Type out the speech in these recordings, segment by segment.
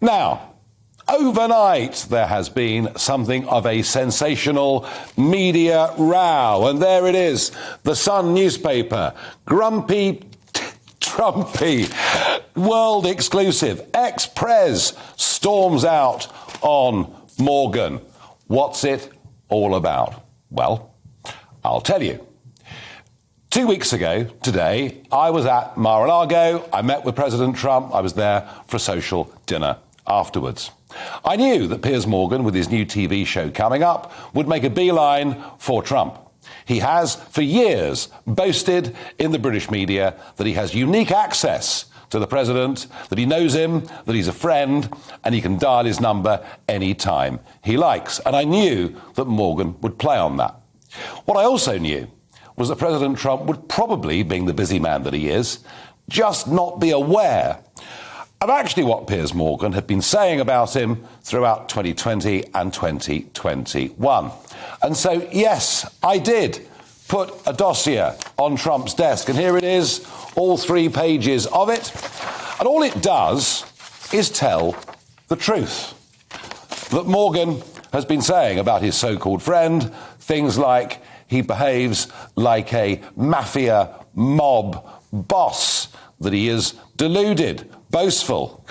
Now, overnight, there has been something of a sensational media row. And there it is, the Sun newspaper, grumpy, Trumpy, world exclusive. Ex-Prez storms out on Morgan. What's it all about? Well, I'll tell you. 2 weeks ago today, I was at Mar-a-Lago. I met with President Trump. I was there for a social dinner afterwards. I knew that Piers Morgan, with his new TV show coming up, would make a beeline for Trump. He has, for years, boasted in the British media that he has unique access to the president, that he knows him, that he's a friend, and he can dial his number any time he likes. And I knew that Morgan would play on that. What I also knew was that President Trump would probably, being the busy man that he is, just not be aware of actually what Piers Morgan had been saying about him throughout 2020 and 2021. And so, yes, I did put a dossier on Trump's desk, and here it is, all 3 pages of it. And all it does is tell the truth that Morgan has been saying about his so-called friend, things like he behaves like a mafia mob boss, that he is deluded, boastful,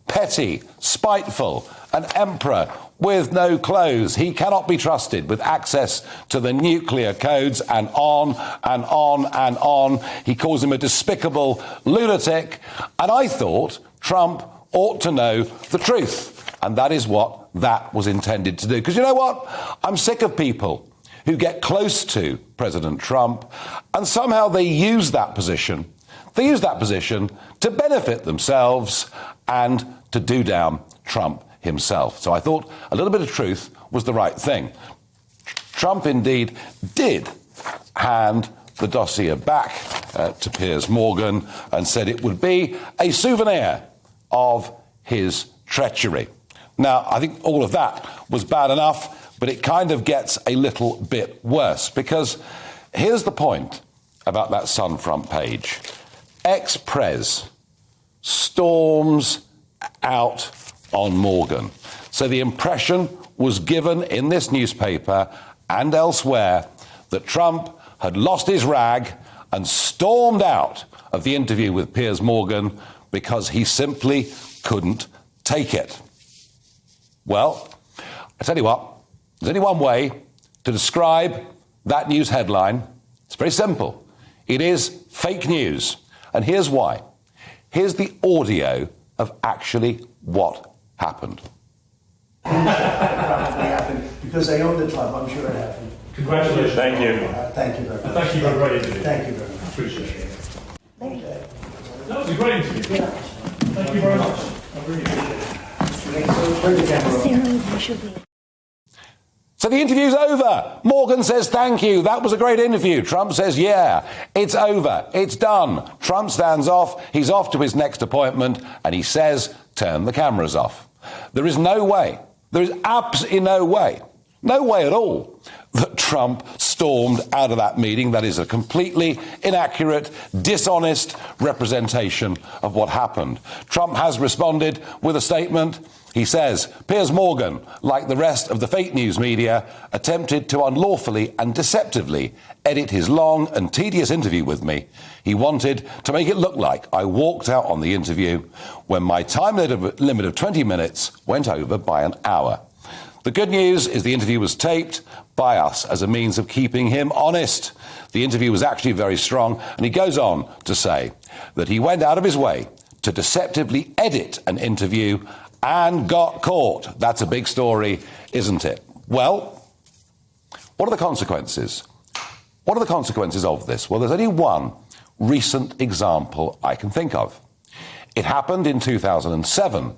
petty, spiteful, an emperor with no clothes. He cannot be trusted with access to the nuclear codes, and on and on and on. He calls him a despicable lunatic. And I thought Trump ought to know the truth. And that is what that was intended to do. Because you know what? I'm sick of people who get close to President Trump and somehow they use that position. They use that position to benefit themselves and to do down Trump himself. So I thought a little bit of truth was the right thing. Trump indeed did hand the dossier back to Piers Morgan and said it would be a souvenir of his treachery. Now, I think all of that was bad enough, but it kind of gets a little bit worse, because here's the point about that Sun front page. Ex-Prez storms out on Morgan. So the impression was given in this newspaper and elsewhere that Trump had lost his rag and stormed out of the interview with Piers Morgan because he simply couldn't take it. Well, I tell you what, there's only one way to describe that news headline. It's very simple. It is fake news. And here's why. Here's the audio of actually what happened. Because I own the club, I'm sure it happened. Congratulations. Thank you. Thank you very much. Thank you for a great interview. Thank you very much. Appreciate it. Okay. That was a great interview. Yeah. Thank you very much. I really appreciate it. Bring the camera on. So the interview's over. Morgan says, thank you. That was a great interview. Trump says, yeah, it's over. It's done. Trump stands off. He's off to his next appointment. And he says, turn the cameras off. There is no way. There is absolutely no way at all that Trump stormed out of that meeting. That is a completely inaccurate, dishonest representation of what happened. Trump has responded with a statement. He says, Piers Morgan, like the rest of the fake news media, attempted to unlawfully and deceptively edit his long and tedious interview with me. He wanted to make it look like I walked out on the interview when my time limit of 20 minutes went over by an hour. The good news is the interview was taped by us as a means of keeping him honest. The interview was actually very strong, and he goes on to say that he went out of his way to deceptively edit an interview and got caught. That's a big story, isn't it? Well, what are the consequences? What are the consequences of this? Well, there's only one recent example I can think of. It happened in 2007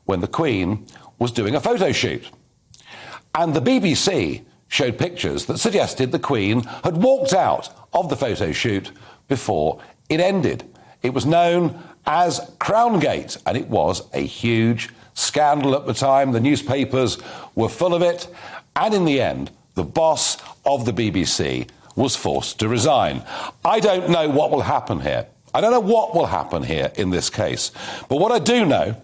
when the Queen was doing a photo shoot. And the BBC showed pictures that suggested the Queen had walked out of the photo shoot before it ended. It was known as Crowngate, and it was a huge scandal at the time. The newspapers were full of it. And in the end, the boss of the BBC was forced to resign. I don't know what will happen here. I don't know what will happen here in this case. But what I do know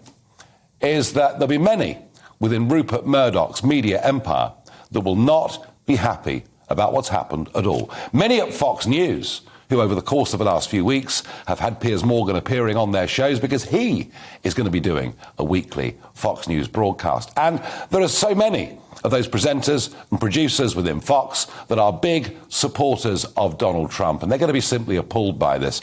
is that there'll be many within Rupert Murdoch's media empire that will not be happy about what's happened at all. Many at Fox News, who over the course of the last few weeks have had Piers Morgan appearing on their shows because he is going to be doing a weekly Fox News broadcast. And there are so many of those presenters and producers within Fox that are big supporters of Donald Trump, and they're going to be simply appalled by this.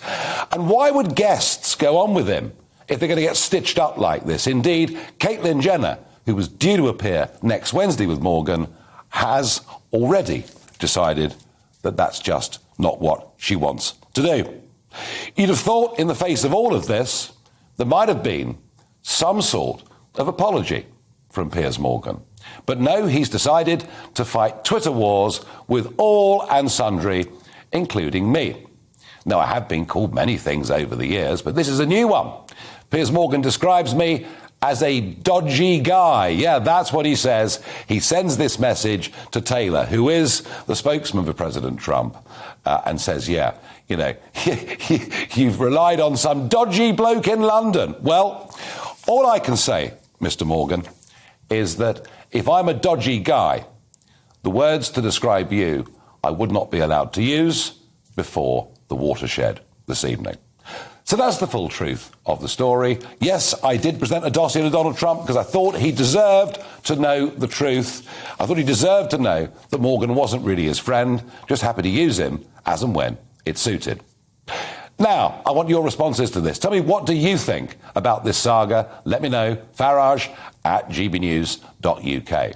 And why would guests go on with him if they're going to get stitched up like this? Indeed, Caitlyn Jenner, who was due to appear next Wednesday with Morgan, has already decided that that's just not what she wants to do. You'd have thought in the face of all of this, there might have been some sort of apology from Piers Morgan. But no, he's decided to fight Twitter wars with all and sundry, including me. Now, I have been called many things over the years, but this is a new one. Piers Morgan describes me as a dodgy guy. Yeah, that's what he says. He sends this message to Taylor, who is the spokesman for President Trump, and says, yeah, you know, you've relied on some dodgy bloke in London. Well, all I can say, Mr. Morgan, is that if I'm a dodgy guy, the words to describe you I would not be allowed to use before the watershed this evening. So that's the full truth of the story. Yes, I did present a dossier to Donald Trump because I thought he deserved to know the truth. I thought he deserved to know that Morgan wasn't really his friend, just happy to use him as and when it suited. Now, I want your responses to this. Tell me, what do you think about this saga? Let me know. Farage at gbnews.uk.